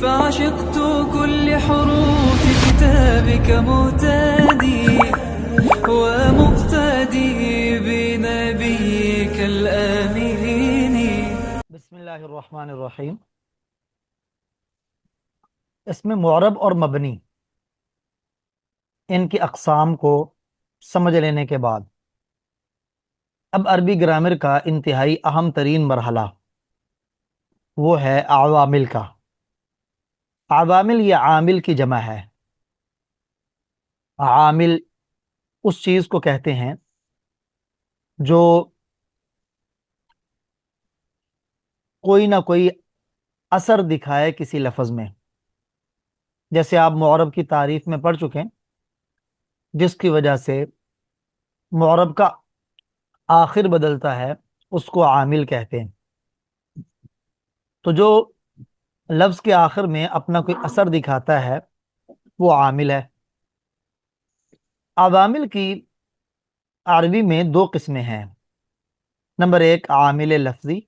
فعشقت كل حروف كتابك مهتدي ومقتدي بنبيك الأمين. بسم اللہ الرحمن الرحیم۔ اس میں معرب اور مبنی ان کی اقسام کو سمجھ لینے کے بعد اب عربی گرامر کا انتہائی اہم ترین مرحلہ وہ ہے عوامل کا۔ عوامل یا عامل کی جمع ہے۔ عامل اس چیز کو کہتے ہیں جو کوئی نہ کوئی اثر دکھائے کسی لفظ میں، جیسے آپ معرب کی تعریف میں پڑھ چکے ہیں، جس کی وجہ سے معرب کا آخر بدلتا ہے اس کو عامل کہتے ہیں۔ تو جو لفظ کے آخر میں اپنا کوئی اثر دکھاتا ہے وہ عامل ہے۔ عوامل کی عربی میں دو قسمیں ہیں، نمبر ایک عامل لفظی،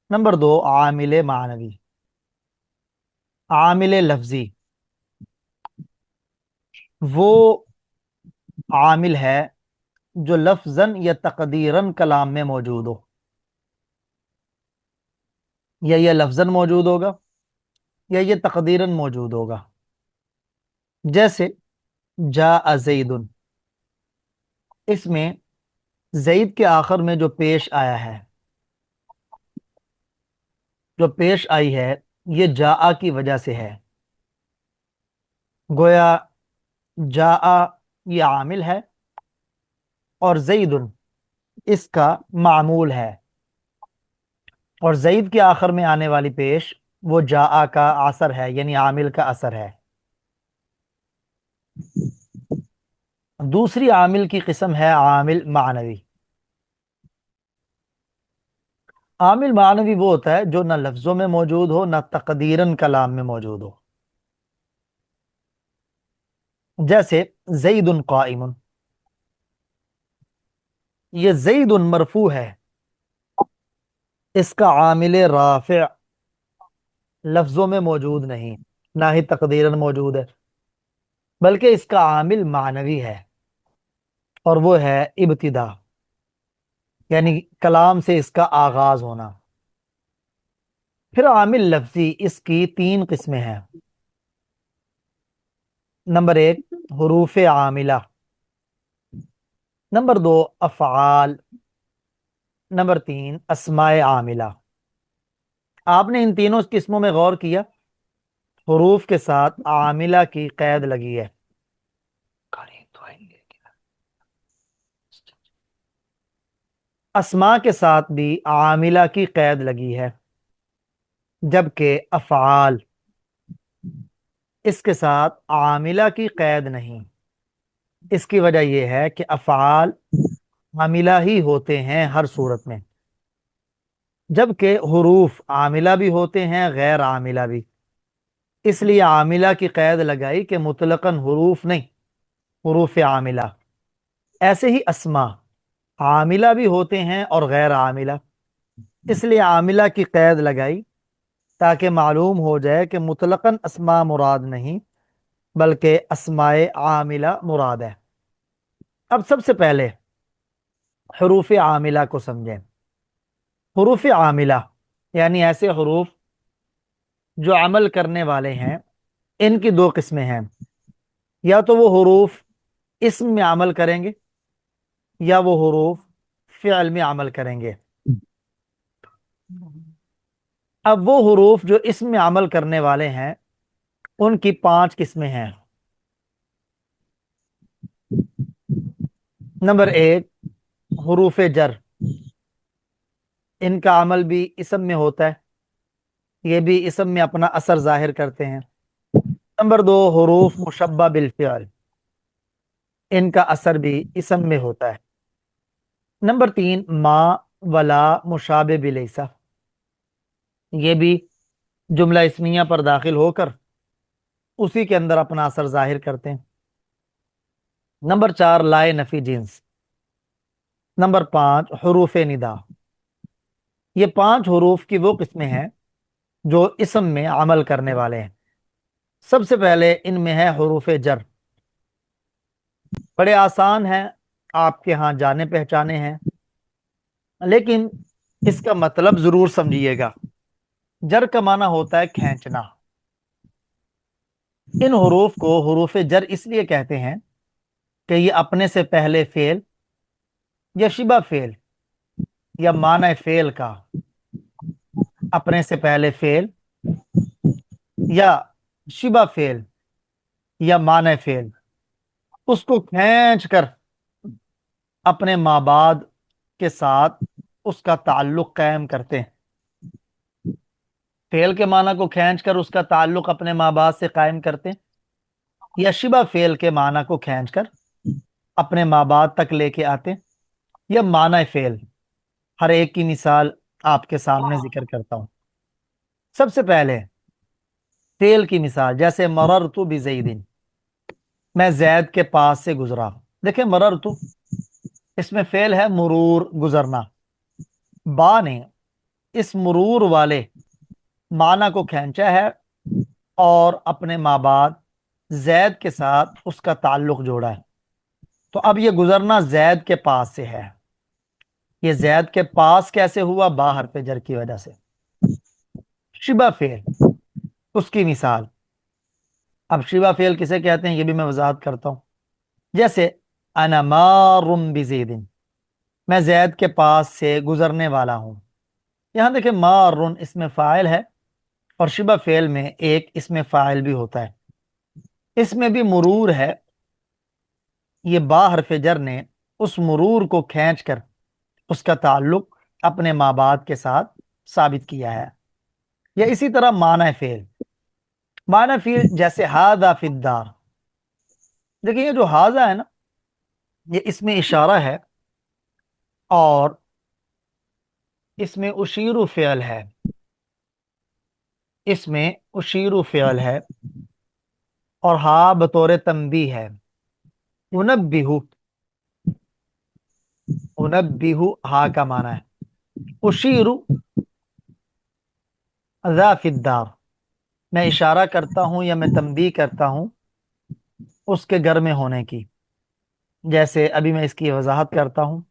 نمبر دو عامل معنوی۔ عامل لفظی وہ عامل ہے جو لفظاً یا تقدیراً کلام میں موجود ہو، یا یہ لفظاً موجود ہوگا یا یہ تقدیراً موجود ہوگا۔ جیسے جاء زید، اس میں زید کے آخر میں جو پیش آیا ہے، جو پیش آئی ہے، یہ جاء کی وجہ سے ہے۔ گویا جاء یہ عامل ہے اور زید اس کا معمول ہے، اور زید کے آخر میں آنے والی پیش وہ جاء کا اثر ہے، یعنی عامل کا اثر ہے۔ دوسری عامل کی قسم ہے عامل معنوی۔ عامل معنوی وہ ہوتا ہے جو نہ لفظوں میں موجود ہو نہ تقدیراً کلام میں موجود ہو۔ جیسے زید قائم، یہ زید مرفوع ہے، اس کا عامل رافع لفظوں میں موجود نہیں، نہ ہی تقدیراً موجود ہے، بلکہ اس کا عامل معنوی ہے، اور وہ ہے ابتدا، یعنی کلام سے اس کا آغاز ہونا۔ پھر عامل لفظی، اس کی تین قسمیں ہیں۔ نمبر ایک حروف عاملہ، نمبر دو افعال، نمبر تین اسماء عاملہ۔ آپ نے ان تینوں قسموں میں غور کیا، حروف کے ساتھ عاملہ کی قید لگی ہے، اسماء کے ساتھ بھی عاملہ کی قید لگی ہے، جبکہ افعال اس کے ساتھ عاملہ کی قید نہیں۔ اس کی وجہ یہ ہے کہ افعال عاملہ ہی ہوتے ہیں ہر صورت میں، جبکہ حروف عاملہ بھی ہوتے ہیں غیر عاملہ بھی، اس لیے عاملہ کی قید لگائی کہ مطلقاً حروف نہیں، حروف عاملہ۔ ایسے ہی اسماء عاملہ بھی ہوتے ہیں اور غیر عاملہ، اس لیے عاملہ کی قید لگائی تاکہ معلوم ہو جائے کہ مطلقاً اسماء مراد نہیں بلکہ اسماء عاملہ مراد ہے۔ اب سب سے پہلے حروف عاملہ کو سمجھیں۔ حروف عاملہ یعنی ایسے حروف جو عمل کرنے والے ہیں، ان کی دو قسمیں ہیں، یا تو وہ حروف اسم میں عمل کریں گے یا وہ حروف فعل میں عمل کریں گے۔ اب وہ حروف جو اسم میں عمل کرنے والے ہیں ان کی 5 قسمیں ہیں۔ نمبر ایک حروف جر، ان کا عمل بھی اسم میں ہوتا ہے، یہ بھی اسم میں اپنا اثر ظاہر کرتے ہیں۔ نمبر دو حروف مشبہ بالفعل، ان کا اثر بھی اسم میں ہوتا ہے۔ نمبر تین ما ولا مشابہ بلیسا، یہ بھی جملہ اسمیہ پر داخل ہو کر اسی کے اندر اپنا اثر ظاہر کرتے ہیں۔ نمبر چار لائے نفی جنس۔ نمبر 5 حروف ندا۔ یہ 5 حروف کی وہ قسمیں ہیں جو اسم میں عمل کرنے والے ہیں۔ سب سے پہلے ان میں ہے حروف جر، بڑے آسان ہیں، آپ کے ہاں جانے پہچانے ہیں، لیکن اس کا مطلب ضرور سمجھیے گا۔ جر کا معنی ہوتا ہے کھینچنا۔ ان حروف کو حروف جر اس لیے کہتے ہیں کہ یہ اپنے سے پہلے فعل یا شبہ فعل یا معنی فعل کا، اپنے سے پہلے فعل یا شبہ فعل یا معنی فعل، اس کو کھینچ کر اپنے ماں بعد کے ساتھ اس کا تعلق قائم کرتے ہیں۔ فعل کے معنی کو کھینچ کر اس کا تعلق اپنے ماں بعد سے قائم کرتے ہیں، یا شبہ فعل کے معنی کو کھینچ کر اپنے ماں بعد تک لے کے آتے ہیں، یا معنی فعل۔ ہر ایک کی مثال آپ کے سامنے ذکر کرتا ہوں۔ سب سے پہلے فعل کی مثال، جیسے مررت بزید، میں زید کے پاس سے گزرا۔ دیکھیں مررت، اس میں فعل ہے مرور، گزرنا۔ با نے اس مرور والے معنی کو کھینچا ہے اور اپنے ماں بعد زید کے ساتھ اس کا تعلق جوڑا ہے۔ تو اب یہ گزرنا زید کے پاس سے ہے۔ یہ زید کے پاس کیسے ہوا؟ با حرف جر کی وجہ سے۔ شبہ فعل، اس کی مثال، اب شبہ فعل کسے کہتے ہیں یہ بھی میں وضاحت کرتا ہوں۔ جیسے انا مار بزید، میں زید کے پاس سے گزرنے والا ہوں۔ یہاں دیکھیں مار اس میں فاعل ہے، اور شبہ فعل میں ایک اس میں فاعل بھی ہوتا ہے، اس میں بھی مرور ہے۔ یہ با حرف جر نے اس مرور کو کھینچ کر اس کا تعلق اپنے ماں بعد کے ساتھ ثابت کیا ہے۔ یا اسی طرح معنی فعل، معنی فعل جیسے ہاذا فی الدار، دیکھیں یہ جو ہاذا ہے نا، یہ اس میں اشارہ ہے، اور اس میں اشیرو فعل ہے، اس میں اشیرو فعل ہے، اور ہا بطور تنبیہ ہے۔ انبہو، انبہو ہا کا معنی ہے۔ اشیرو ذا فی الدار، میں اشارہ کرتا ہوں یا میں تنبیہ کرتا ہوں اس کے گھر میں ہونے کی۔ جیسے ابھی میں اس کی وضاحت کرتا ہوں،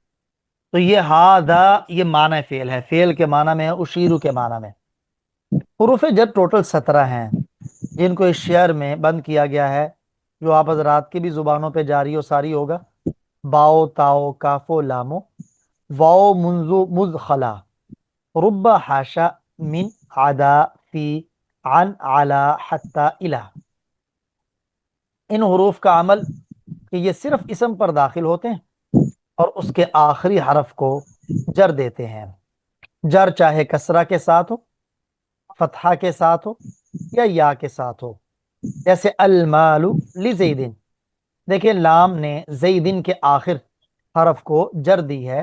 تو یہ ہاذا یہ معنی فعل ہے، فعل کے معنی میں ہے، اشیرو کے معنی میں۔ حروف جر ٹوٹل 17 ہیں، جن کو اس شعر میں بند کیا گیا ہے، جو آپ حضرات کی بھی زبانوں پہ جاری و ساری ہوگا۔ باؤ تاؤ کافو لامو، واؤ منزو مز خلا، رب حاشا من عدا فی عن علا حتی الہ۔ ان حروف کا عمل کہ یہ صرف اسم پر داخل ہوتے ہیں اور اس کے آخری حرف کو جر دیتے ہیں۔ جر چاہے کسرہ کے ساتھ ہو، فتحہ کے ساتھ ہو، یا کے ساتھ ہو۔ جیسے المال لزیدن، دیکھیں لام نے زیدن کے آخر حرف کو جر دی ہے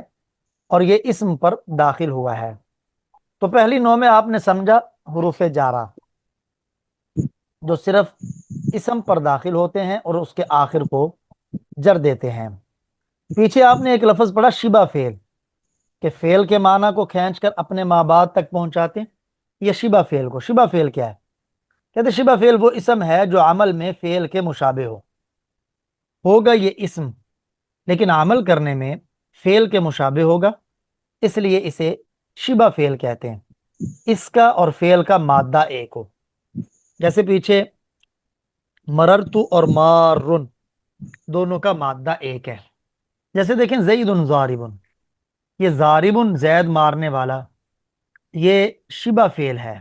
اور یہ اسم پر داخل ہوا ہے۔ تو پہلی نوع میں آپ نے سمجھا حروف جارہ، جو صرف اسم پر داخل ہوتے ہیں اور اس کے آخر کو جر دیتے ہیں۔ پیچھے آپ نے ایک لفظ پڑھا شبہ فعل، کہ فعل کے معنی کو کھینچ کر اپنے ماں بعد تک پہنچاتے ہیں۔ یہ شبہ فعل کو، شبہ فعل کیا ہے؟ کہتے شبہ فعل وہ اسم ہے جو عمل میں فعل کے مشابہ ہوگا یہ اسم، لیکن عمل کرنے میں فعل کے مشابہ ہوگا، اس لیے اسے شبہ فعل کہتے ہیں۔ اس کا اور فعل کا مادہ ایک ہو، جیسے پیچھے مررتو اور مارن دونوں کا مادہ ایک ہے۔ جیسے دیکھیں زید ضاربن، یہ ضاربن زید مارنے والا، یہ شبہ فعل ہے،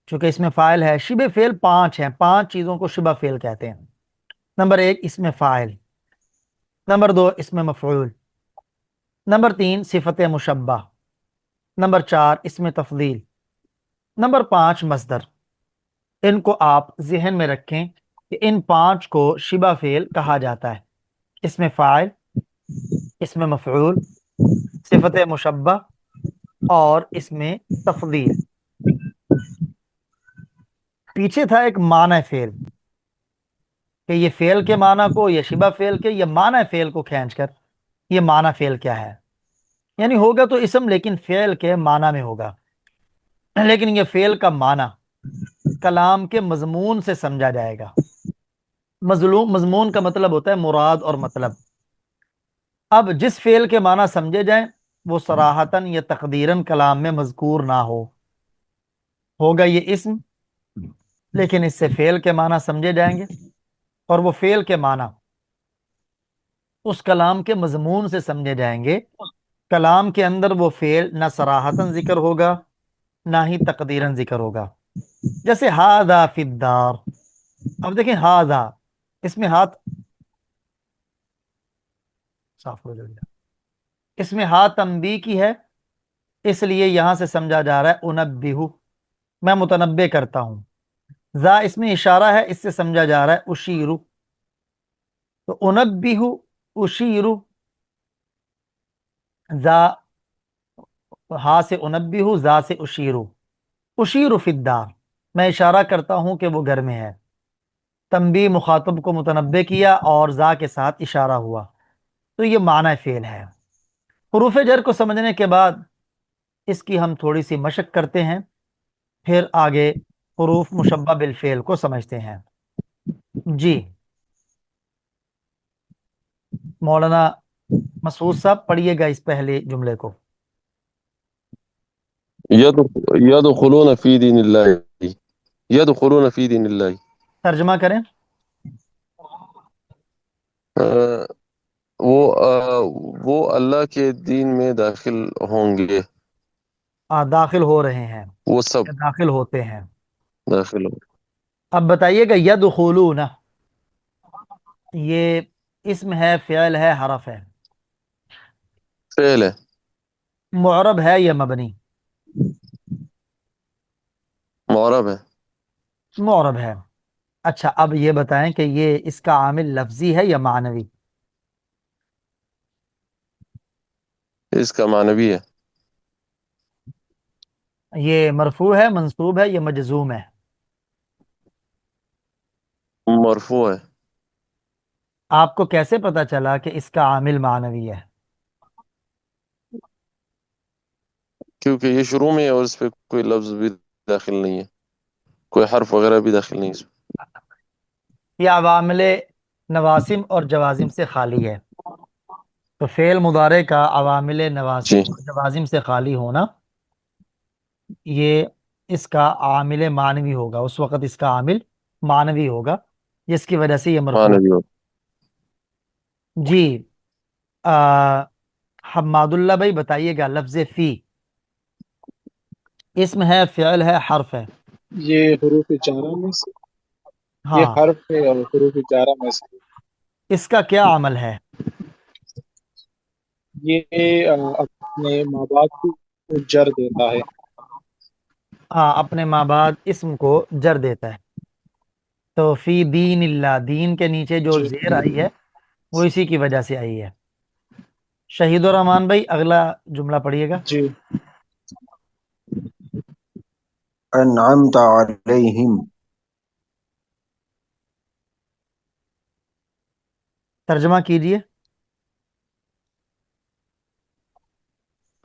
چونکہ اس میں فاعل ہے۔ شبہ فعل 5 ہیں، 5 چیزوں کو شبہ فعل کہتے ہیں۔ نمبر 1 اس میں فاعل، نمبر 2 اس میں مفعول، نمبر 3 صفت مشبہ، نمبر 4 اس میں تفضیل، نمبر 5 مصدر۔ ان کو آپ ذہن میں رکھیں کہ ان 5 کو شبہ فعل کہا جاتا ہے۔ اس میں فاعل، اس میں مفعول، صفت مشبہ اور اس میں تفضیل۔ پیچھے تھا ایک معنی فعل، کہ یہ فعل کے معنی کو یا شبہ فعل کے یا معنی فعل کو کھینچ کر یہ معنی فعل کیا ہے، یعنی ہوگا تو اسم لیکن فعل کے معنی میں ہوگا۔ لیکن یہ فعل کا معنی کلام کے مضمون سے سمجھا جائے گا۔ مضمون کا مطلب ہوتا ہے مراد اور مطلب۔ اب جس فعل کے معنی سمجھے جائیں وہ صراحتاً یا تقدیراً کلام میں مذکور نہ ہوگا یہ اسم، لیکن اس سے فعل کے معنی سمجھے جائیں گے، اور وہ فعل کے معنی اس کلام کے مضمون سے سمجھے جائیں گے۔ کلام کے اندر وہ فعل نہ صراحتاً ذکر ہوگا نہ ہی تقدیراً ذکر ہوگا۔ جیسے ہاذا فی الدار، اب دیکھیں ہاذا، اس میں ہاتھ صاف ہو جائے گا، اس میں ہاتھ تنبیہ کی ہے، اس لیے یہاں سے سمجھا جا رہا ہے انبہ، میں متنبع کرتا ہوں۔ ذا اس میں اشارہ ہے، اس سے سمجھا جا رہا ہے اشیرو، تو انبہ اشیرو، ذا ہا سے انبہ، ذا سے اشیرو، اشیرو فی الدار، میں اشارہ کرتا ہوں کہ وہ گھر میں ہے۔ تنبیہ مخاطب کو متنبع کیا اور ذا کے ساتھ اشارہ ہوا، تو یہ معنی فعل ہے۔ حروف جر کو سمجھنے کے بعد اس کی ہم تھوڑی سی مشق کرتے ہیں، پھر آگے حروف مشبہ بالفعل کو سمجھتے ہیں۔ جی مولانا مسعود صاحب پڑھیے گا اس پہلے جملے کو۔ يدخلون في دين الله. يدخلون في دين الله. ترجمہ کریں۔ وہ اللہ کے دین میں داخل ہوں گے، داخل ہو رہے ہیں وہ سب یا داخل ہوتے ہیں۔ داخل ہوں۔ اب بتائیے گا یدخلون، یہ اسم ہے، فعل ہے، حرف ہے، فعل ہے، معرب ہے یا مبنی؟ معرب ہے، معرب ہے۔ اچھا اب یہ بتائیں کہ یہ اس کا عامل لفظی ہے یا معنوی؟ اس کا معنوی ہے، یہ مرفوع ہے، منصوب ہے یا مجزوم ہے؟ مرفوع ہے، آپ کو کیسے پتا چلا کہ اس کا عامل معنوی ہے؟ کیونکہ یہ شروع میں ہے اور اس پہ کوئی لفظ بھی داخل نہیں ہے، کوئی حرف وغیرہ بھی داخل نہیں ہے اس میں۔ یہ عوامل نواسم اور جوازم سے خالی ہے، تو فعل مضارع کا عوامل نواسم جی اور جوازم سے خالی ہونا، یہ اس کا عامل معنوی ہوگا، اس وقت اس کا عامل معنوی ہوگا، جس کی وجہ سے یہ مرفوع معنوی ہو۔ ہے۔ جی حماد اللہ بھائی بتائیے گا لفظ فی اسم ہے، فعل ہے، حرف ہے؟ یہ حروف جارہ میں سے، یہ ہاں، حرف ہے اور حروف جارہ میں سے اس کا کیا عمل ہے؟ یہ اپنے ماں باپ کو جر دیتا ہے۔ ہاں، اپنے ماں بعد اسم کو جر دیتا ہے، تو فی دین اللہ، دین کے نیچے جو جی زیر آئی ہے وہ اسی کی وجہ سے آئی ہے۔ شہید الرحمان بھائی اگلا جملہ پڑھیے گا۔ جی انعمت علیہم، ترجمہ کیجئے۔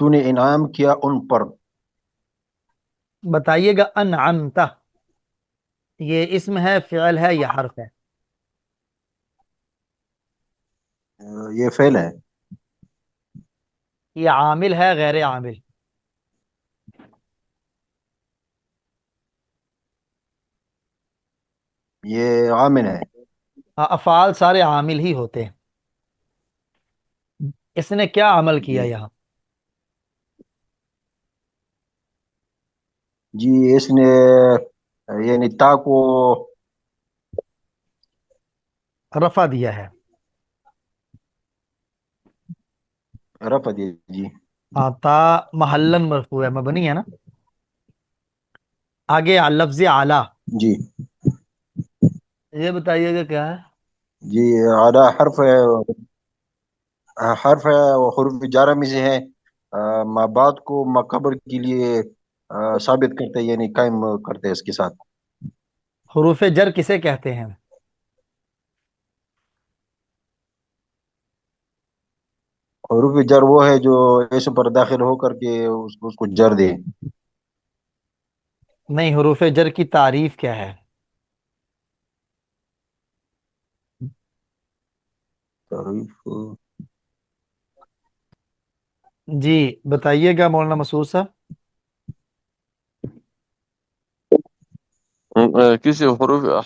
تو نے انعام کیا ان پر، بتائیے گا انعمت، یہ اسم ہے، فعل ہے یا حرف ہے؟ یہ فعل ہے، یہ عامل ہے، غیر عامل؟ یہ عامل ہے، افعال سارے عامل ہی ہوتے ہیں، اس نے کیا عمل کیا جی یہاں؟ جی اس نے یعنی تا کو رفع دیا ہے۔ رفع دیا، جی تا محلن مرفوع ہے، مبنی ہے نا۔ آگے لفظ اعلی، جی یہ بتائیے گا کیا ہے؟ جی اعلیٰ حرف ہے اور حروف جارہ میں سے ہے، ما بعد کو مقبر کے لیے ثابت کرتے ہیں، یعنی قائم کرتے ہیں اس کے ساتھ۔ حروف جر کسے کہتے ہیں؟ حروف جر وہ ہے جو اسم پر داخل ہو کر کے اس کو جر دے۔ نہیں، حروف جر کی تعریف کیا ہے؟ تعریف جی بتائیے گا مولانا مسعود صاحب۔ کسی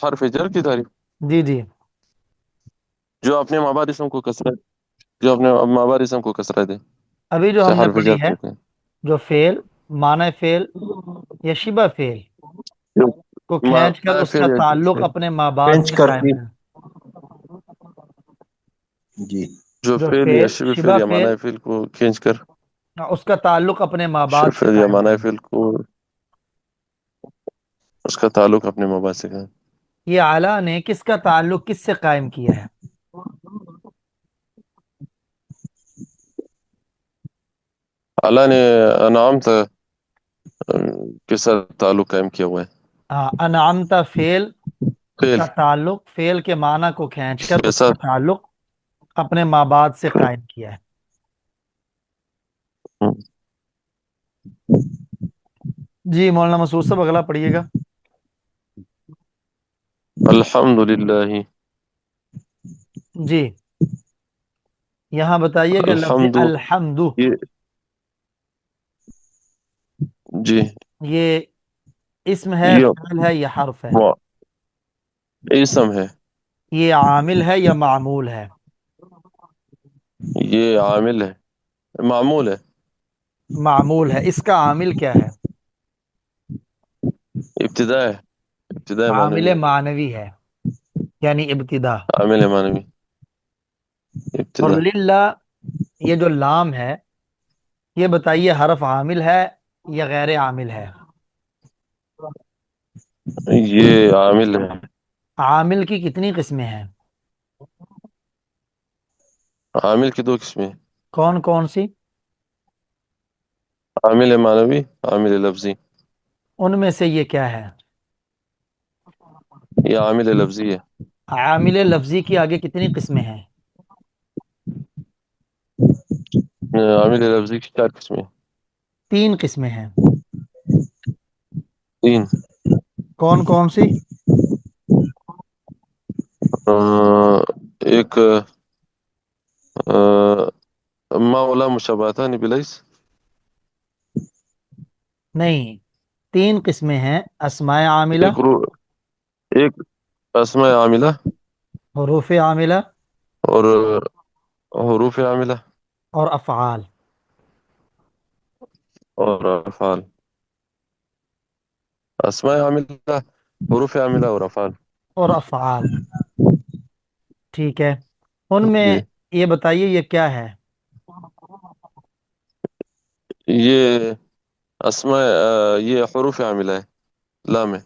حرف جر کی تعریف، جی جی جو اپنے مابعد اسم کو کسرت، جو اپنے مابعد اسم کو کسرت دے، ابھی جو اسے ہم نے حرف پڑھی جر ہے، کہتے ہیں. جو فعل، معنی فعل یا شبہ فعل جو کو کھینچ کر اس کا فعل یا تعلق اپنے ماں باپ پینچ سے کر قائم کے، کرنا۔ جی جو جو فعل یا فعل، شبہ فعل شبہ یا فعل، معنی فعل کو کھینچ کر، اس کا تعلق اپنے ماں باپ شبہ سے فعل یا قائم معنی کرنا۔ فعل کو اس کا تعلق اپنے مابعد سے ہے. یہ اعلیٰ نے کس کا تعلق کس سے قائم کیا ہے؟ اللہ نے انعامت کے ساتھ تعلق قائم کیا ہوا ہے. انعمت فعل فعل کا تعلق، فعل کے معنی کو کھینچ کر کے اس کا ساتھ تعلق اپنے ماں باپ سے قائم کیا ہے۔ جی مولانا مسعود صاحب اگلا پڑھیے گا۔ الحمد للہ. جی یہاں بتائیے گا لفظ الحمد الحمد، یہ جی یہ اسم ہے، یہ فعل ہے یا حرف ہے؟ وا- اسم ہے، یہ عامل ہے یا معمول ہے؟ یہ عامل ہے، معمول ہے، معمول ہے۔ اس کا عامل کیا ہے؟ ابتدا ہے، ابتدا معنوی عامل ہے، معنوی ہے، یعنی ابتدا۔ عامل معنوی اور ابتدا. للہ، یہ جو لام ہے، یہ بتائیے حرف عامل ہے یا غیر عامل ہے؟ یہ عامل ہے. عامل کی کتنی قسمیں ہیں؟ عامل کی دو قسمیں، کون کون سی؟ عامل معنوی، عامل لفظی. ان میں سے یہ کیا ہے؟ یہ عامل لفظی ہے. عامل لفظی کی آگے کتنی قسمیں ہیں؟ عامل لفظی کی چار قسمیں، 3 قسمیں ہیں۔ تین. کون کون سی؟ ایک ما ولا مشابہتان بلیس. نہیں، 3 قسمیں ہیں: اسماء عاملہ، ایک اسماء عاملہ، حروف عاملہ، اور حروف عاملہ، اور افعال۔ اور افعال. اسماء عاملہ، حروف عاملہ اور افعال. اور افعال، ٹھیک ہے۔ ان میں جی یہ بتائیے یہ کیا ہے؟ یہ اسماء یہ حروف عاملہ ہے، لام ہے.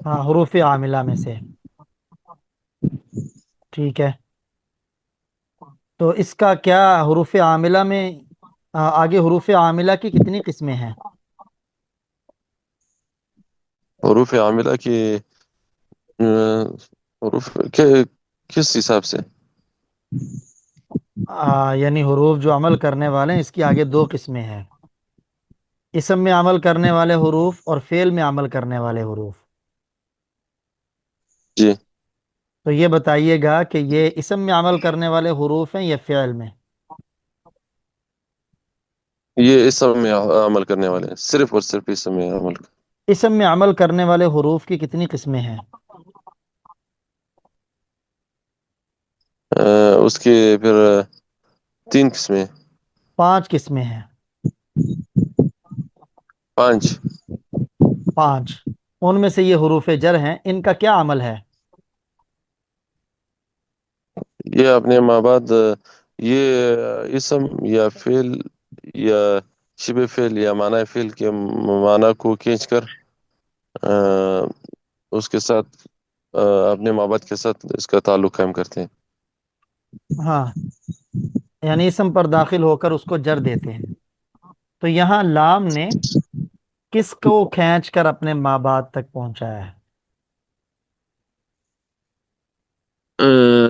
ہاں، حروف عاملہ میں سے، ٹھیک ہے۔ تو اس کا کیا حروف عاملہ میں آگے حروف عاملہ کی کتنی قسمیں ہیں؟ حروف عاملہ کی حروف کس حساب سے؟ یعنی حروف جو عمل کرنے والے ہیں، اس کی آگے 2 قسمیں ہیں: اسم میں عمل کرنے والے حروف اور فعل میں عمل کرنے والے حروف۔ جی تو یہ بتائیے گا کہ یہ اسم میں عمل کرنے والے حروف ہیں یا فعل میں؟ یہ اسم میں عمل کرنے والے ہیں، صرف اور صرف اسم میں عمل. اسم میں عمل کرنے والے حروف کی کتنی قسمیں ہیں؟ اس کی پھر 3 قسمیں، 5 قسمیں ہیں۔ 5. 5، ان میں سے یہ حروف جر ہیں، ان کا کیا عمل ہے؟ یہ اپنے ماں بعد یہ اسم یا فعل یا شبہ فعل یا معنی فعل کے معنی کو کھینچ کر اس کے ساتھ اپنے مابعد کے ساتھ اس کا تعلق قائم کرتے ہیں. ہاں، یعنی اسم پر داخل ہو کر اس کو جر دیتے ہیں۔ تو یہاں لام نے کس کو کھینچ کر اپنے ماں باپ تک پہنچایا ہے؟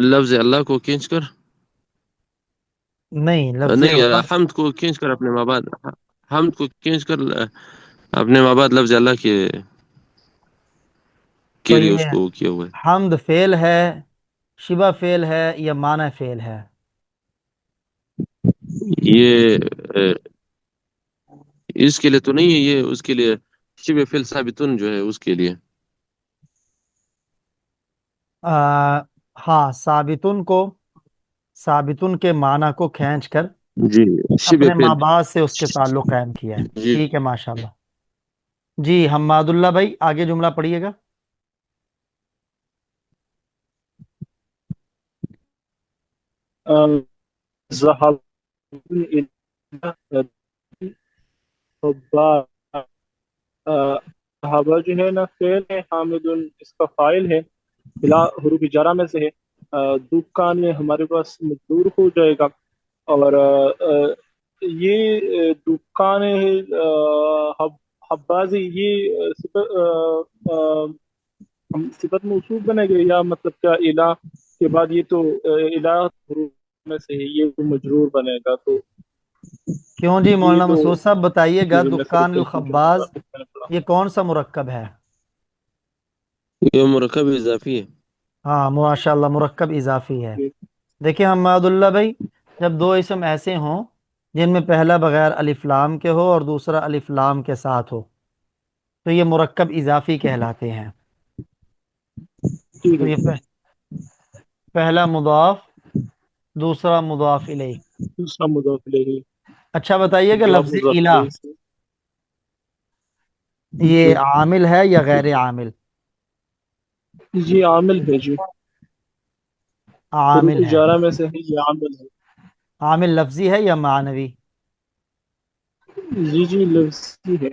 لفظ اللہ کو کھینچ کر، نہیں، لفظ نہیں اللہ۔ حمد کو کھینچ کر اپنے مابعد، حمد کو کھینچ کر آپ نے مابعد لفظ اللہ کے تو لیے اس یہ کو کیا ہوا ہے. حمد فعل ہے، شبہ فعل ہے، یا معنی فعل ہے؟ یہ اس کے لیے تو نہیں ہے، یہ اس کے لیے شبہ فعل ثابتن جو ہے اس کے لیے. ہاں، ثابتن کے معنی کو کھینچ کر جی شبہ اپنے فعل. ماں باپ سے اس کے تعلق قائم کیا ہے. جی ٹھیک ہے، ماشاءاللہ. جی حماد اللہ بھائی آگے جملہ پڑھیے گا. ذهب إلى حباب. ذهب جو ہے نا فعل ہے، حامد اس کا فاعل ہے، بلا حروف جرا میں سے ہے. دکان میں ہمارے پاس مجرور ہو جائے گا، اور یہ دکان حبازی یہ صفت موصوف بنے گا، یا مطلب کیا الہ کے بعد یہ تو الہ حروف میں سے ہے، یہ تو مجرور بنے گا. تو کیوں جی یہ مولانا تو مسعود صاحب بتائیے گا، میں پھر دکان غلطی جو ہے الخباز میں نے پڑھا. یہ کون سا مرکب ہے؟ یہ مرکب اضافی ہے. ہاں ماشاء اللہ، مرکب اضافی ہے. دیکھیں حماد اللہ بھائی، جب دو اسم ایسے ہوں جن میں پہلا بغیر الف لام کے ہو اور دوسرا الف لام کے ساتھ ہو تو یہ مرکب اضافی کہلاتے ہیں. ٹھیک تو ہے، یہ پہلا مضاف، دوسرا مضاف الیہ. دوسرا مضاف الیہ، اچھا بتائیے کہ جواب لفظ مضاف الہ الیہ سے. یہ عامل ہے یا غیر عامل؟ جی عامل ہے جی، حروف عامل ہے. جارہ میں سے ہے، یہ عامل ہے. عامل لفظی ہے یا معنوی؟ جی جی لفظی ہے.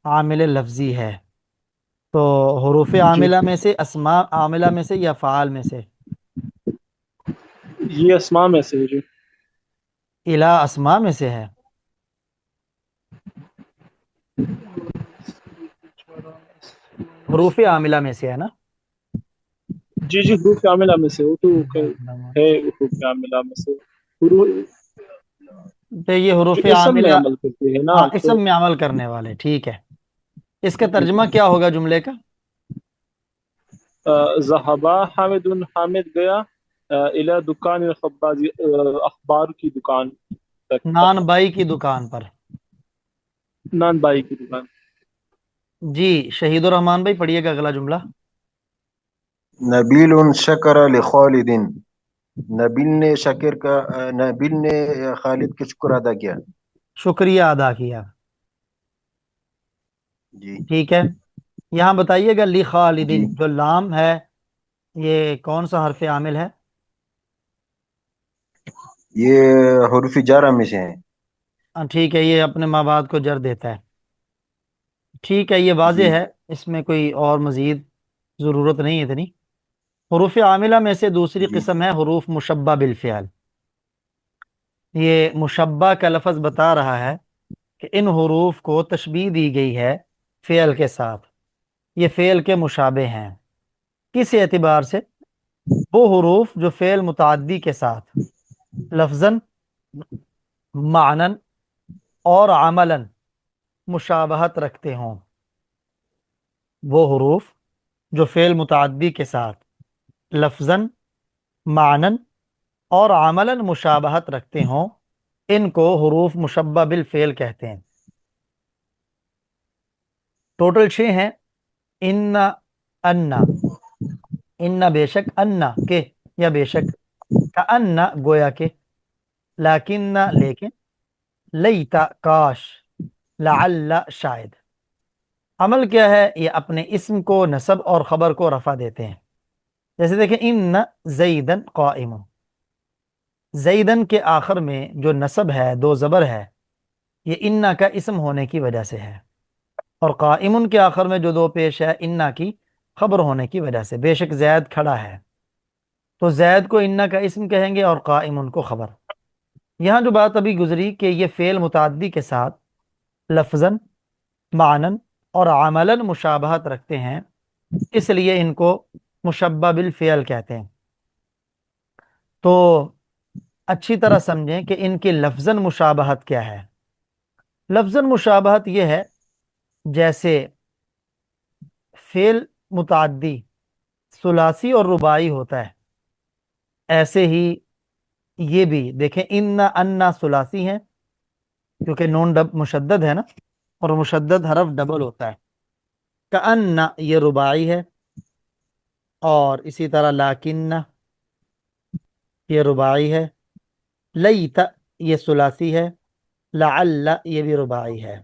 عامل لفظی ہے. تو حروف جی عاملہ میں سے، اسماء عاملہ میں سے، یا فعال میں سے؟ یہ اسماء میں سے ہے جی. الہ اسماء میں سے ہے. حروف عاملہ میں سے ہے نا؟ جی جی حروف عاملہ میں سے، وہ تو ہے حروف عاملہ میں سے. تو یہ جو حروف اسم میں عاملہ، عمل کرتے ہیں نا، ہاں تو اسم میں عمل کرنے والے. ٹھیک ہے، اس کا جی ترجمہ کیا ہوگا جملے کا؟ ذہبا حامد، حامد گیا الى دکان الخبازی، اخبار کی دکان تک، نان بائی کی دکان پر. نان بائی کی دکان. جی شہید الرحمان بھائی پڑھیے گا اگلا جملہ. نبیل شکر لخالد. نبیل نے خالد کا شکر ادا کیا. شکریہ ادا کیا. جی ٹھیک ہے، یہاں بتائیے گا لی جی خالدین جو لام ہے یہ کون سا حرف عامل ہے؟ یہ حروف جارہ میں سے ہیں. ٹھیک ہے، یہ اپنے ماں باپ کو جر دیتا ہے. ٹھیک ہے، یہ واضح جی ہے، اس میں کوئی اور مزید ضرورت نہیں ہے اتنی. حروف عاملہ میں سے دوسری جی قسم ہے حروف مشبہ بالفعل. یہ مشبہ کا لفظ بتا رہا ہے کہ ان حروف کو تشبیہ دی گئی ہے فعل کے ساتھ، یہ فعل کے مشابہ ہیں. کس اعتبار سے؟ وہ حروف جو فعل متعدی کے ساتھ لفظاً، معنن اور عملاً مشابہت رکھتے ہوں. وہ حروف جو فعل متعدی کے ساتھ لفظاً، معنن اور عملاً مشابہت رکھتے ہوں ان کو حروف مشبہ بالفعل کہتے ہیں. ٹوٹل 6 ہیں. ان، انا، ان بے شک، انا کے یا بے شک، کا انا گویا کے، لیکن لیکن، لیتا کاش، لعل شاید. عمل کیا ہے؟ یہ اپنے اسم کو نصب اور خبر کو رفع دیتے ہیں. جیسے دیکھیں ان زیدن قائم، زیدن کے آخر میں جو نصب ہے، دو زبر ہے، یہ انا کا اسم ہونے کی وجہ سے ہے، اور قائم کے آخر میں جو دو پیش ہے انا کی خبر ہونے کی وجہ سے. بے شک زید کھڑا ہے، تو زید کو انا کا اسم کہیں گے اور قائم کو خبر. یہاں جو بات ابھی گزری کہ یہ فعل متعدی کے ساتھ لفظاً، معنن اور عملاً مشابہت رکھتے ہیں، اس لیے ان کو مشبہ بالفعل کہتے ہیں. تو اچھی طرح سمجھیں کہ ان کی لفظاً مشابہت کیا ہے. لفظاً مشابہت یہ ہے جیسے فعل متعدی ثلاثی اور رباعی ہوتا ہے، ایسے ہی یہ بھی دیکھیں ان انا ثلاثی ہیں کیونکہ نون مشدد ہے نا، اور مشدد حرف ڈبل ہوتا ہے. کأن یہ رباعی ہے، اور اسی طرح لاکن یہ رباعی ہے. لیت یہ ثلاثی ہے. لعل یہ بھی رباعی ہے.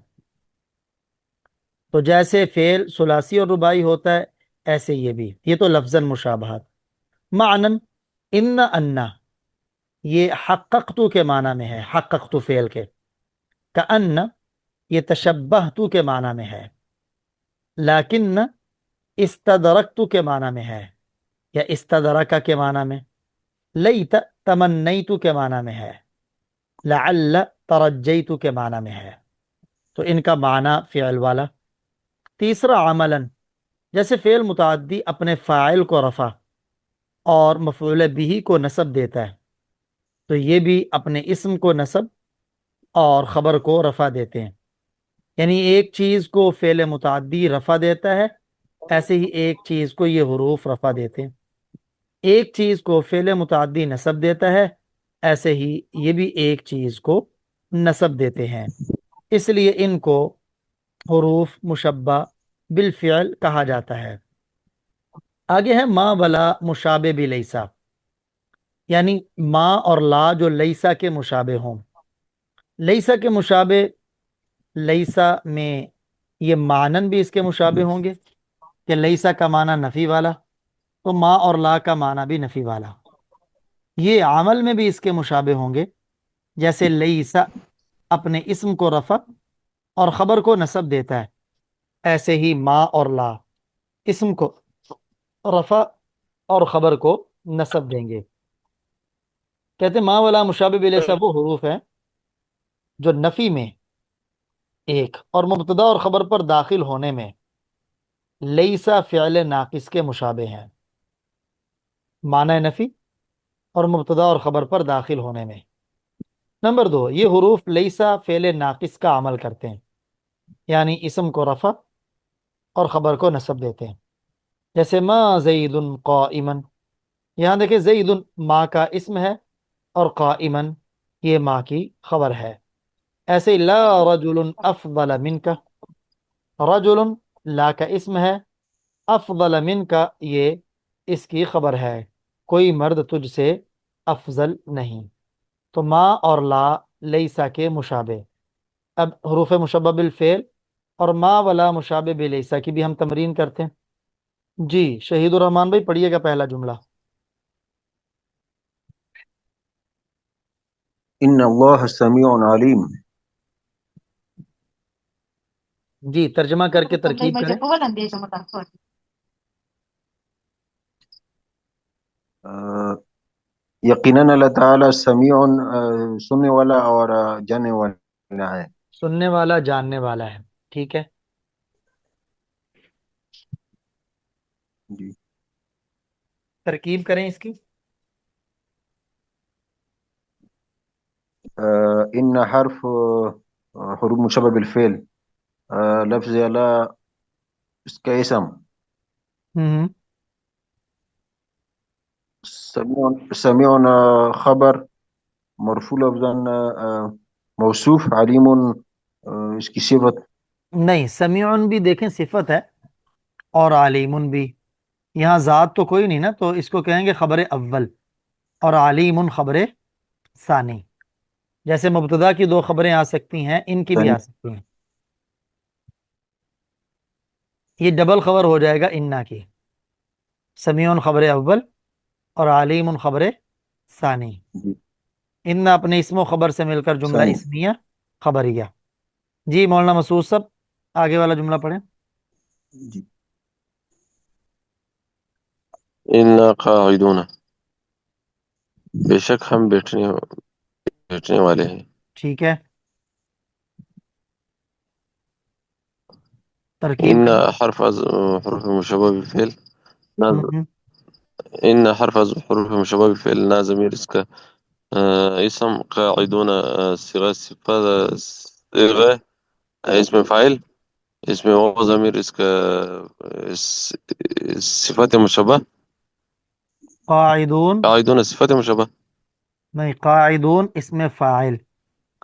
تو جیسے فعل ثلاثی اور رباعی ہوتا ہے ایسے یہ بھی. یہ تو لفظاً مشابہات. معنن ان انا یہ حققتو کے معنی میں ہے، حققتو فعل کے. کأن یہ تشبہتو کے معنی میں ہے. لیکن استدرکتو کے معنی میں ہے، یا استدرکا کے معنی میں. لیت تمنیتو کے معنی میں ہے. لعل ترجیتو کے معنی میں ہے. تو ان کا معنی فعل والا. تیسرا عملاً، جیسے فعل متعدی اپنے فاعل کو رفع اور مفعول بھی کو نصب دیتا ہے، تو یہ بھی اپنے اسم کو نصب اور خبر کو رفع دیتے ہیں. یعنی ایک چیز کو فعل متعدی رفع دیتا ہے، ایسے ہی ایک چیز کو یہ حروف رفع دیتے ہیں. ایک چیز کو فعل متعدی نصب دیتا ہے، ایسے ہی یہ بھی ایک چیز کو نصب دیتے ہیں. اس لیے ان کو حروف مشبہ بالفعل کہا جاتا ہے. آگے ہے ما ولا مشابہ بلیسا، یعنی ما اور لا جو لیسا کے مشابہ ہوں. لیسا کے مشابہ، لیسا میں یہ معنن بھی اس کے مشابہ ہوں گے کہ لیسا کا معنی نفی والا، تو ما اور لا کا معنی بھی نفی والا. یہ عمل میں بھی اس کے مشابہ ہوں گے، جیسے لیسا اپنے اسم کو رفع اور خبر کو نصب دیتا ہے، ایسے ہی ما اور لا اسم کو رفع اور خبر کو نصب دیں گے. کہتے ہیں ما ولا مشابہ بلیسا وہ حروف ہیں جو نفی میں ایک اور مبتدا اور خبر پر داخل ہونے میں لیسا فعل ناقص کے مشابہ ہیں. معنی نفی اور مبتدا اور خبر پر داخل ہونے میں. نمبر 2، یہ حروف لیسا فعل ناقص کا عمل کرتے ہیں، یعنی اسم کو رفع اور خبر کو نصب دیتے ہیں. جیسے ما زید قائما، یہاں دیکھیں زید ما کا اسم ہے اور قائما یہ ما کی خبر ہے. ایسے لا رجل افضل منک، رجل لا کا اسم ہے، افضل منک یہ اس کی خبر ہے، کوئی مرد تجھ سے افضل نہیں. تو ما اور لا لیسا کے مشابہ. اب حروف مشبہ بالفعل اور ما ولا مشابہ بلیسا کی بھی ہم تمرین کرتے ہیں. جی شہید الرحمان بھائی پڑھیے گا پہلا جملہ. ان اللہ سمیع علیم. جی ترجمہ کر کے ترکیب کریں. یقیناً اللہ تعالیٰ سمیع سننے والا اور جاننے والا ہے. سننے والا جاننے والا ہے. ٹھیک ہے، جی ترکیب کریں اس کی. ان حرف حروف مشبہ بالفعل، لفظ اللہ اس کا اسم، ہوں سمیع خبر، مرفوع لفظاً موصوف، علیم اس کی صفت. نہیں، سمیعن بھی دیکھیں صفت ہے اور علیمن بھی. یہاں ذات تو کوئی نہیں نا، تو اس کو کہیں گے خبر اول، اور علیمن خبر ثانی. جیسے مبتدا کی 2 خبریں آ سکتی ہیں، ان کی بھی آ سکتی ہیں. یہ ڈبل خبر ہو جائے گا انا کی. سمیعن خبر اول اور علیمن خبر ثانی. ان اپنے اسم و خبر سے مل کر جملہ ثانی. اسمیہ خبریہ. جی مولانا مسعود صاحب آگے والا جملہ پڑھیں. جی انا قاعدون، بے شک ہم بیٹھنے والے ہیں. ٹھیک ہے، ترکیب ان کریں. حرف حروف مشبہ بالفعل، ہوں ان حرف حروف مشبہ بالفعل نا ضمیر اس کا اسم، قاعدون صيغة اسم فاعل، اس میں وہ ضمیر اس کا صفت مشبہ. قاعدون قاعدون صفت مشبہ. نہیں، قاعدون اسم فاعل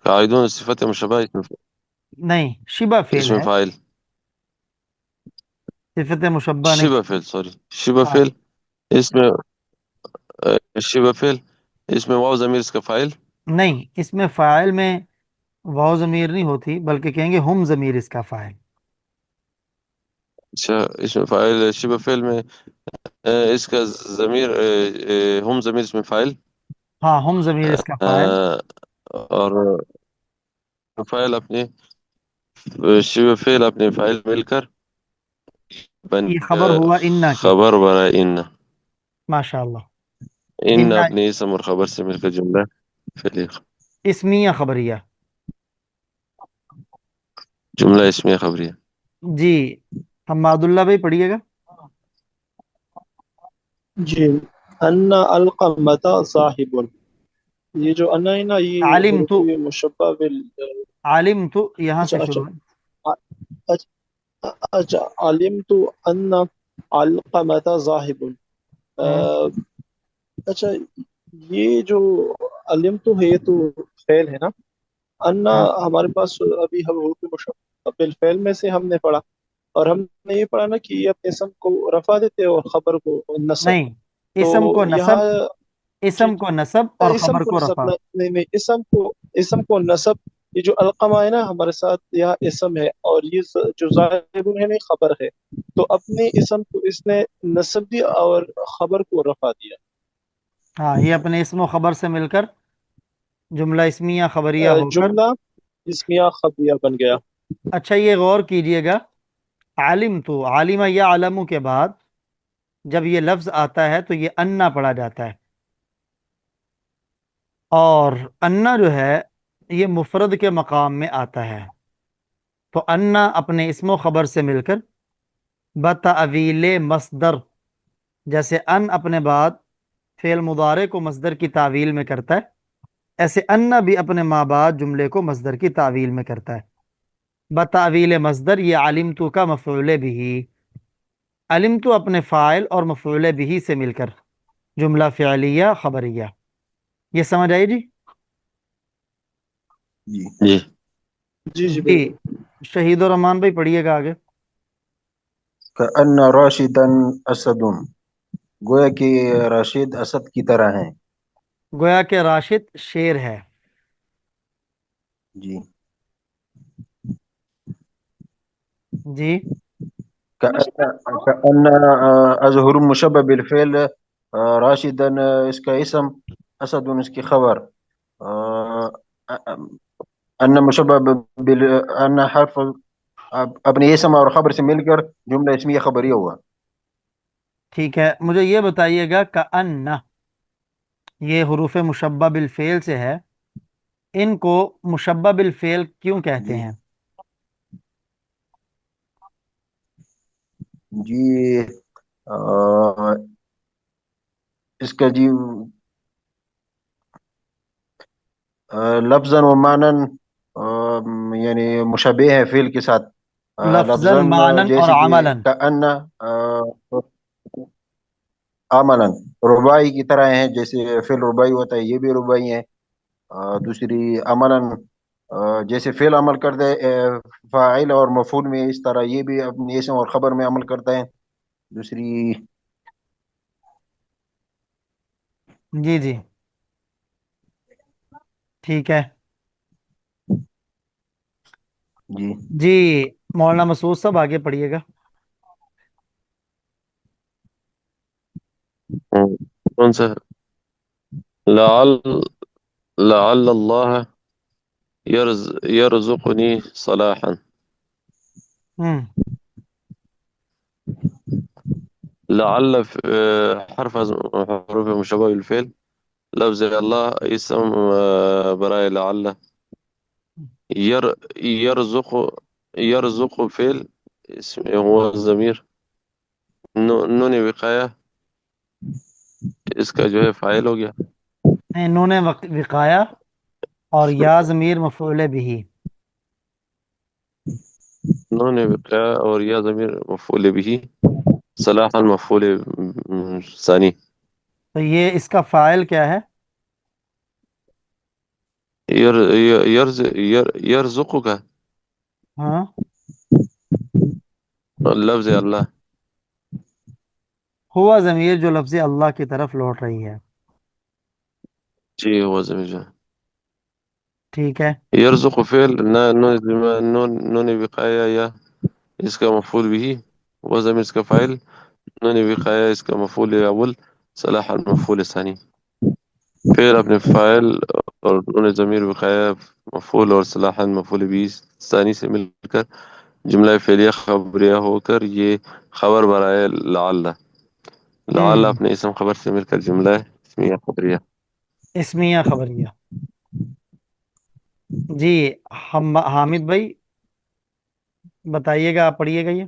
قاعدون صفت مشبہ نہیں، شبہ فعل اسم ہے، فاعل. صفت مشبہ نہیں. شبہ فعل، سوری، شبہ ہاں فعل. اس میں شبہ فعل، اس میں واو ضمیر اس کا فاعل. نہیں، اس میں فاعل میں واو ضمیر نہیں ہوتی، بلکہ کہیں گے ہم ضمیر اس کا فاعل. اچھا، اس میں فاعل شبہ فعل میں اس کا ضمیر ہم ضمیر اس میں فاعل. ہاں، ہم ضمیر اس کا فاعل. اور فاعل اپنے شبہ فعل اپنے فاعل مل کر بن یہ خبر ہوا انا کی. خبر بنا ان. ماشاء اللہ. ان انا اپنے اسم اور خبر سے مل کر جملہ فعلی، اسمیہ خبریہ. جملہ اسمیہ خبریہ. جی، حماد اللہ بھائی پڑھیے گا. جی، ان القمۃ صاحب، یہ جو انا ہے نا، یہ عالم حروف تو مشبہ بال. عالم تو یہاں اچھا سے اچھا شروع ہے. اچھا، علمت ان القمۃ ذاہب. ہوں اچھا، یہ جو علمت ہے یہ تو فعل ہے نا. انا ہاں ہمارے پاس ابھی ہم حروف مشبہ بالفعل میں سے ہم نے پڑھا، اور ہم نے یہ پڑھا نا کہ یہ اپنے اسم کو رفع دیتے اور خبر کو نصب. نہیں، تو اسم کو نصب، یہاں جی، اسم کو نصب اور اسم خبر کو کو نصب رفع. نہیں نہیں، اسم کو نصب. یہ جو القمہ ہے نا ہمارے ساتھ، یہاں اسم ہے، اور یہ جو ظاہر ہے نہیں خبر ہے. تو اپنے اسم کو اس نے نصب دیا اور خبر کو رفع دیا. ہاں، یہ اپنے اسم و خبر سے مل کر جملہ اسمیہ خبریہ ہو کر. جملہ اسمیہ خبریہ بن گیا. اچھا، یہ غور کیجئے گا، عالم تو عالمہ یا علمو کے بعد جب یہ لفظ آتا ہے تو یہ انا پڑھا جاتا ہے، اور انا جو ہے یہ مفرد کے مقام میں آتا ہے. تو انا اپنے اسم و خبر سے مل کر بتأویل مصدر، جیسے ان اپنے بعد فعل مضارع کو مصدر کی تعویل میں کرتا ہے، ایسے انا بھی اپنے ماں بعد جملے کو مصدر کی تعویل میں کرتا ہے. بتأویل مصدر، یہ علمتو کا مفعول بھی، علمتو اپنے فاعل اور مفعول بھی سے مل کر جملہ فعلیہ خبریہ. یہ سمجھ آئی جی؟ جی. جی. جی جی جی، بالکل. شہید الرحمان بھائی پڑھیے گا آگے. کأن راشدا اسد، گویا کہ راشد اسد کی طرح ہیں. گویا کہ راشد شیر ہے. جی. جی كأن أظهر مشبه بالفعل. راشدا اس کا اسم، اسد اس کی خبر. آه، ان مشبه ان حرف اپنے اسم اور خبر سے مل کر جملہ اسمیہ خبریہ ہوا. ٹھیک ہے، مجھے یہ بتائیے گا کأن، یہ حروف مشبہ بالفعل سے ہے، ان کو مشبہ بالفعل کیوں کہتے جی ہیں؟ جی. آه، اس کا جی لفظاً و معنن یعنی مشابہ ہے فعل کے ساتھ. لفظاً، لفظاً معنن اور جیسے کہ عملاً. کأن عملاً ربائی کی طرح ہیں، جیسے فعل ربائی ہوتا ہے یہ بھی ربائی ہیں. دوسری عملاً جیسے فعل عمل کرتا ہے فاعل اور مفعول میں، اس طرح یہ بھی اپنے اسم اور خبر میں عمل کرتا ہے. دوسری جی جی، ٹھیک ہے. جی. جی، مولانا مسعود صاحب آگے پڑھیے گا. کون سا؟ لعل لعل اللہ يرزقني صلاحا. ہوں لعل حرف حروف مشابه بالفعل. لفظ الله اسم برای لعل. ير يرزق يرزق فعل اسم هو الضمير. نون وقاية اس کا جو ہے فاعل ہو گیا. نون وقایا اور یا ضمیر مفعول بھی. نون وقاية اور یا ضمیر مفعول به صلاحا مفعول ثانی تو یہ اس کا فاعل کیا ہے؟ يرزقك ہاں، لفظ اللہ ہوا ضمیر جو لفظ اللہ کی طرف لوٹ رہی ہے. جی هو ضمیر جو ٹھیک ہے. يرزق فعل نون وقاية یا اس کا مفعول به وضمیر اس کا فاعل نون وقاية اس کا مفعول اول صلاحا مفعول ثانی پھر اپنے فاعل اور نون ضمیر وقاية مفعول اور صلاحا مفعول به ثانی سے مل کر جملہ فعلیہ خبریہ ہو کر یہ خبر برائے لعل لعل ہم اپنے اسم خبر سے مل کر جملہ اسمیہ خبریہ اسمیہ خبریہ. جی حامد بھائی بتائیے گا، آپ پڑھیے گا یہ.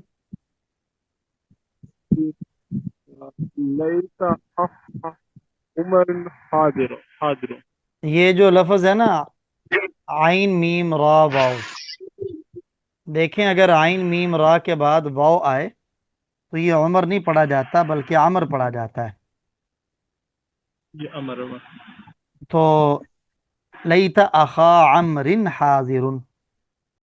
ليس أصبح عمر حاضر. یہ جو لفظ ہے نا عین میم را واو، دیکھیں اگر عین میم را کے بعد واو آئے تو یہ عمر نہیں پڑھا جاتا بلکہ عمر پڑھا جاتا ہے. یہ امر تو لیت اخا عمر حاضر،